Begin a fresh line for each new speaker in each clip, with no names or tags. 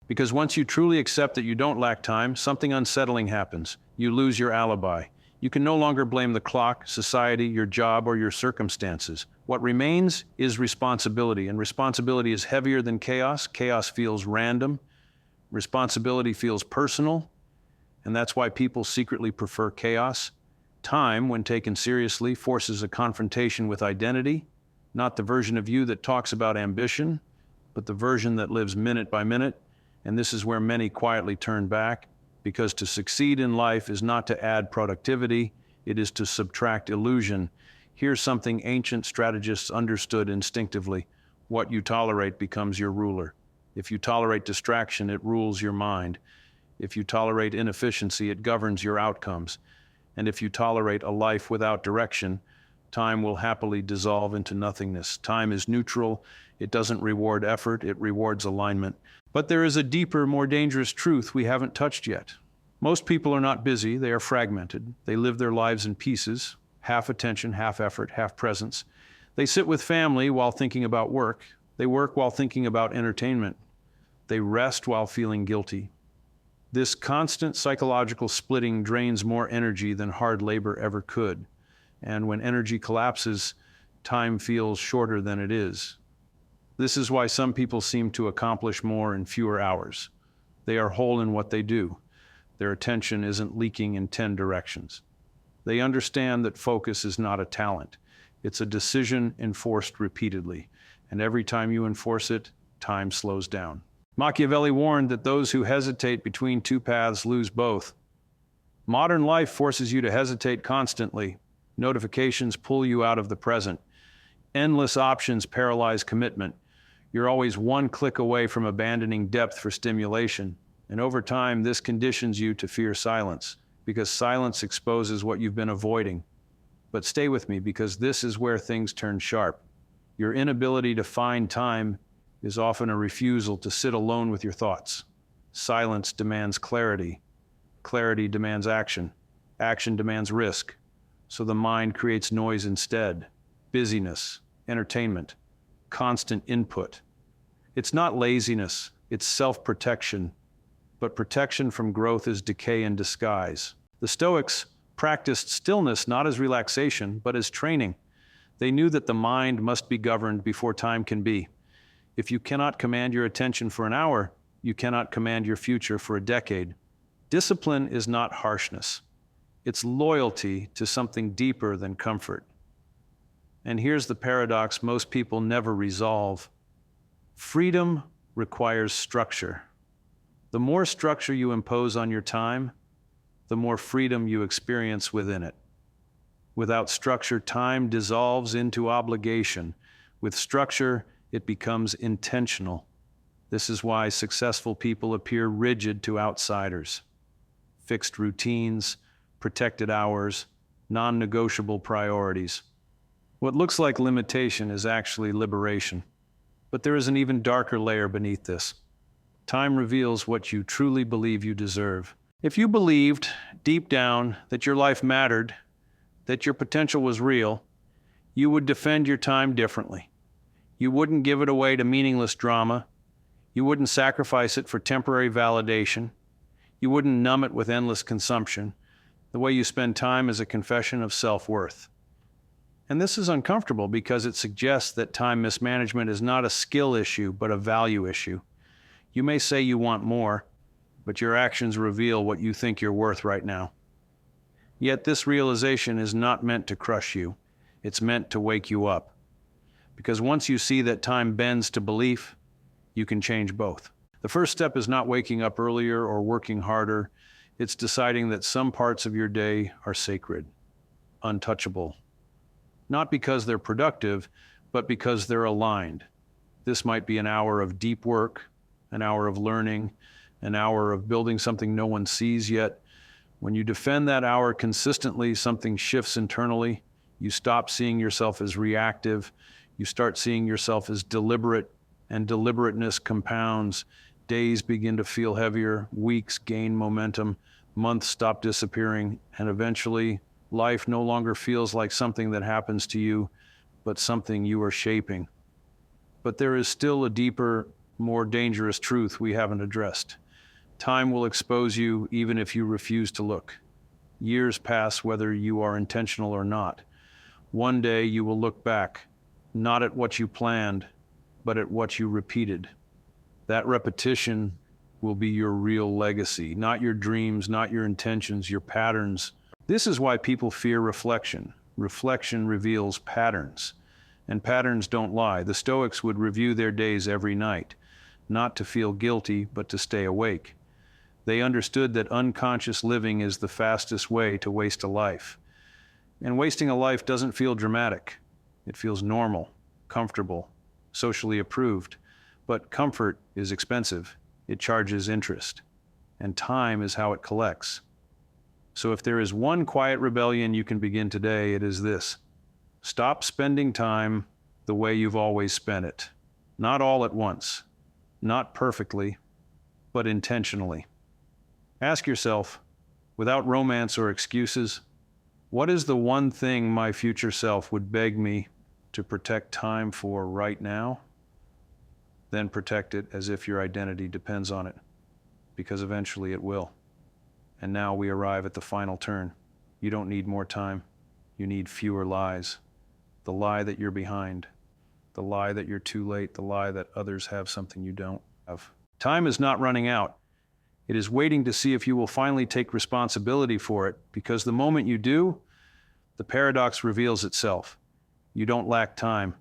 Because once you truly accept that you don't lack time, something unsettling happens. You lose your alibi. You can no longer blame the clock, society, your job, or your circumstances. What remains is responsibility, and responsibility is heavier than chaos. Chaos feels random. Responsibility feels personal, and that's why people secretly prefer chaos. Time, when taken seriously, forces a confrontation with identity, not the version of you that talks about ambition, but the version that lives minute by minute. And this is where many quietly turn back, because to succeed in life is not to add productivity, it is to subtract illusion. Here's something ancient strategists understood instinctively. What you tolerate becomes your ruler. If you tolerate distraction, it rules your mind. If you tolerate inefficiency, it governs your outcomes. And if you tolerate a life without direction, time will happily dissolve into nothingness. Time is neutral. It doesn't reward effort, it rewards alignment. But there is a deeper, more dangerous truth we haven't touched yet. Most people are not busy, they are fragmented. They live their lives in pieces, half attention, half effort, half presence. They sit with family while thinking about work. They work while thinking about entertainment. They rest while feeling guilty. This constant psychological splitting drains more energy than hard labor ever could. And when energy collapses, time feels shorter than it is. This is why some people seem to accomplish more in fewer hours. They are whole in what they do. Their attention isn't leaking in 10 directions. They understand that focus is not a talent. It's a decision enforced repeatedly. And every time you enforce it, time slows down. Machiavelli warned that those who hesitate between two paths lose both. Modern life forces you to hesitate constantly. Notifications pull you out of the present. Endless options paralyze commitment. You're always one click away from abandoning depth for stimulation. And over time, this conditions you to fear silence, because silence exposes what you've been avoiding. But stay with me, because this is where things turn sharp. Your inability to find time is often a refusal to sit alone with your thoughts. Silence demands clarity. Clarity demands action. Action demands risk. So the mind creates noise instead. Busyness, entertainment, constant input. It's not laziness, it's self-protection. But protection from growth is decay in disguise. The Stoics practiced stillness not as relaxation, but as training. They knew that the mind must be governed before time can be. If you cannot command your attention for an hour, you cannot command your future for a decade. Discipline is not harshness. It's loyalty to something deeper than comfort. And here's the paradox most people never resolve. Freedom requires structure. The more structure you impose on your time, the more freedom you experience within it. Without structure, time dissolves into obligation. With structure, it becomes intentional. This is why successful people appear rigid to outsiders. Fixed routines, protected hours, non-negotiable priorities. What looks like limitation is actually liberation. But there is an even darker layer beneath this. Time reveals what you truly believe you deserve. If you believed, deep down, that your life mattered, that your potential was real, you would defend your time differently. You wouldn't give it away to meaningless drama. You wouldn't sacrifice it for temporary validation. You wouldn't numb it with endless consumption. The way you spend time is a confession of self-worth. And this is uncomfortable because it suggests that time mismanagement is not a skill issue, but a value issue. You may say you want more, but your actions reveal what you think you're worth right now. Yet this realization is not meant to crush you. It's meant to wake you up. Because once you see that time bends to belief, you can change both. The first step is not waking up earlier or working harder. It's deciding that some parts of your day are sacred, untouchable. Not because they're productive, but because they're aligned. This might be an hour of deep work, an hour of learning, an hour of building something no one sees yet. When you defend that hour consistently, something shifts internally. You stop seeing yourself as reactive. You start seeing yourself as deliberate, and deliberateness compounds. Days begin to feel heavier, weeks gain momentum, months stop disappearing, and eventually, life no longer feels like something that happens to you, but something you are shaping. But there is still a deeper, more dangerous truth we haven't addressed. Time will expose you even if you refuse to look. Years pass whether you are intentional or not. One day you will look back, not at what you planned, but at what you repeated. That repetition will be your real legacy, not your dreams, not your intentions, your patterns. This is why people fear reflection. Reflection reveals patterns, and patterns don't lie. The Stoics would review their days every night, not to feel guilty, but to stay awake. They understood that unconscious living is the fastest way to waste a life. And wasting a life doesn't feel dramatic. It feels normal, comfortable, socially approved. But comfort is expensive. It charges interest. And time is how it collects. So if there is one quiet rebellion you can begin today, it is this. Stop spending time the way you've always spent it. Not all at once, not perfectly, but intentionally. Ask yourself, without romance or excuses, what is the one thing my future self would beg me to protect time for right now? Then protect it as if your identity depends on it, because eventually it will. And now we arrive at the final turn. You don't need more time. You need fewer lies. The lie that you're behind. The lie that you're too late. The lie that others have something you don't have. Time is not running out. It is waiting to see if you will finally take responsibility for it, because the moment you do, the paradox reveals itself. You don't lack time.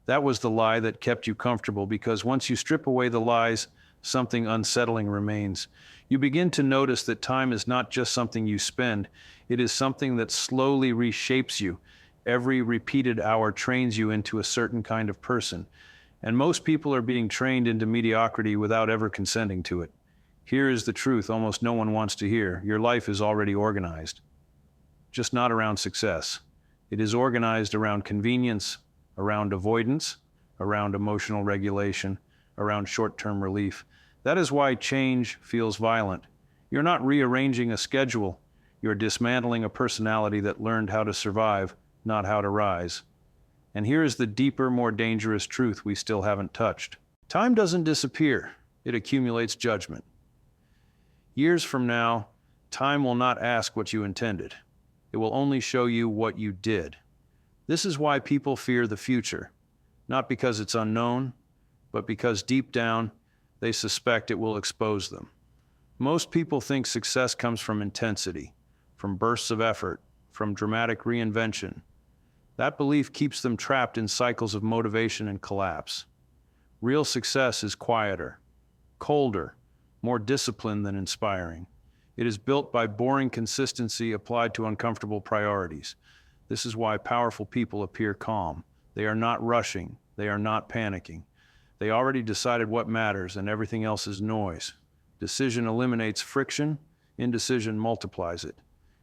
That was the lie that kept you comfortable, because once you strip away the lies, something unsettling remains. You begin to notice that time is not just something you spend, it is something that slowly reshapes you. Every repeated hour trains you into a certain kind of person. And most people are being trained into mediocrity without ever consenting to it. Here is the truth almost no one wants to hear. Your life is already organized. Just not around success. It is organized around convenience, around avoidance, around emotional regulation, around short-term relief. That is why change feels violent. You're not rearranging a schedule. You're dismantling a personality that learned how to survive, not how to rise. And here is the deeper, more dangerous truth we still haven't touched. Time doesn't disappear. It accumulates judgment. Years from now, time will not ask what you intended. It will only show you what you did. This is why people fear the future, not because it's unknown, but because deep down, they suspect it will expose them. Most people think success comes from intensity, from bursts of effort, from dramatic reinvention. That belief keeps them trapped in cycles of motivation and collapse. Real success is quieter, colder, more disciplined than inspiring. It is built by boring consistency applied to uncomfortable priorities. This is why powerful people appear calm. They are not rushing. They are not panicking. They already decided what matters, and everything else is noise. Decision eliminates friction, indecision multiplies it.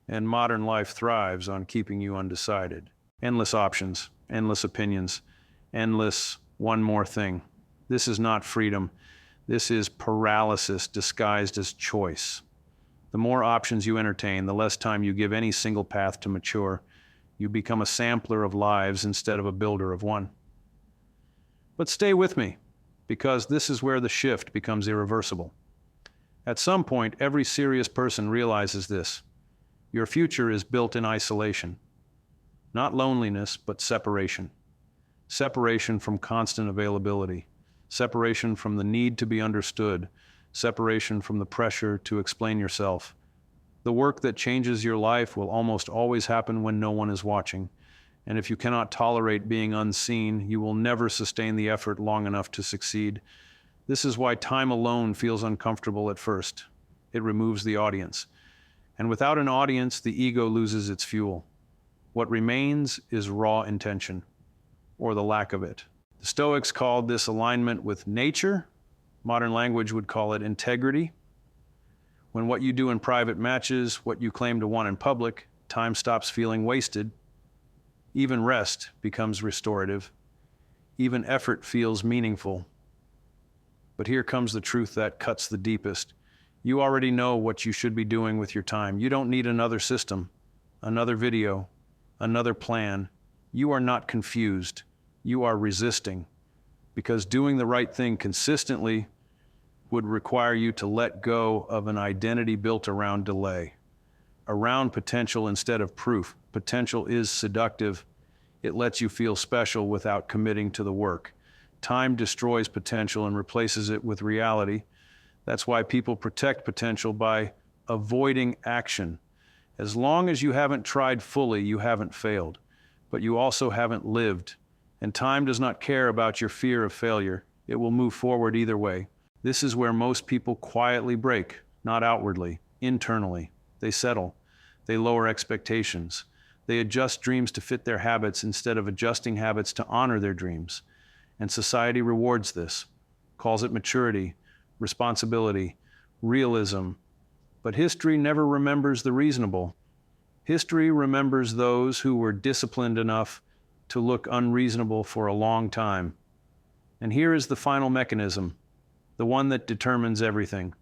And modern life thrives on keeping you undecided. Endless options, endless opinions, endless one more thing. This is not freedom. This is paralysis disguised as choice. The more options you entertain, the less time you give any single path to mature. You become a sampler of lives instead of a builder of one. But stay with me, because this is where the shift becomes irreversible. At some point, every serious person realizes this. Your future is built in isolation. Not loneliness, but separation. Separation from constant availability. Separation from the need to be understood. Separation from the pressure to explain yourself. The work that changes your life will almost always happen when no one is watching. And if you cannot tolerate being unseen, you will never sustain the effort long enough to succeed. This is why time alone feels uncomfortable at first. It removes the audience. And without an audience, the ego loses its fuel. What remains is raw intention, or the lack of it. The Stoics called this alignment with nature. Modern language would call it integrity. When what you do in private matches what you claim to want in public, time stops feeling wasted. Even rest becomes restorative. Even effort feels meaningful. But here comes the truth that cuts the deepest. You already know what you should be doing with your time. You don't need another system, another video, another plan. You are not confused. You are resisting. because doing the right thing consistently would require you to let go of an identity built around delay, around potential instead of proof. Potential is seductive. It lets you feel special without committing to the work. Time destroys potential and replaces it with reality. That's why people protect potential by avoiding action. As long as you haven't tried fully, you haven't failed, but you also haven't lived. And time does not care about your fear of failure. It will move forward either way. This is where most people quietly break, not outwardly, internally. They settle. They lower expectations. They adjust dreams to fit their habits instead of adjusting habits to honor their dreams. And society rewards this, calls it maturity, responsibility, realism. But history never remembers the reasonable. History remembers those who were disciplined enough to look unreasonable for a long time. And here is the final mechanism, the one that determines everything.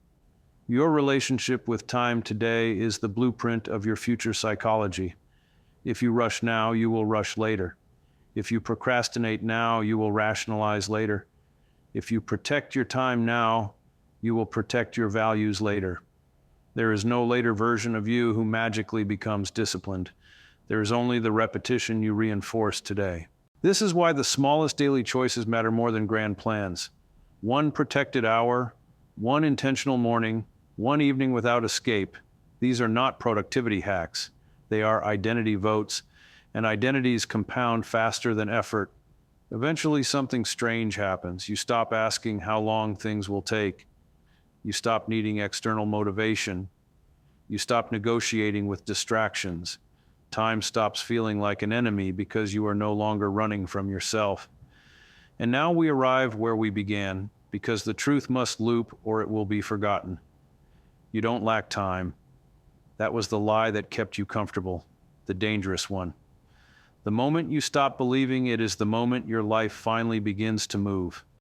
Your relationship with time today is the blueprint of your future psychology. If you rush now, you will rush later. If you procrastinate now, you will rationalize later. If you protect your time now, you will protect your values later. There is no later version of you who magically becomes disciplined. There is only the repetition you reinforce today. This is why the smallest daily choices matter more than grand plans. One protected hour, one intentional morning, one evening without escape. These are not productivity hacks. They are identity votes, and identities compound faster than effort. Eventually something strange happens. You stop asking how long things will take. You stop needing external motivation. You stop negotiating with distractions. Time stops feeling like an enemy because you are no longer running from yourself. And now we arrive where we began, because the truth must loop or it will be forgotten. You don't lack time. That was the lie that kept you comfortable, the dangerous one. The moment you stop believing it is the moment your life finally begins to move.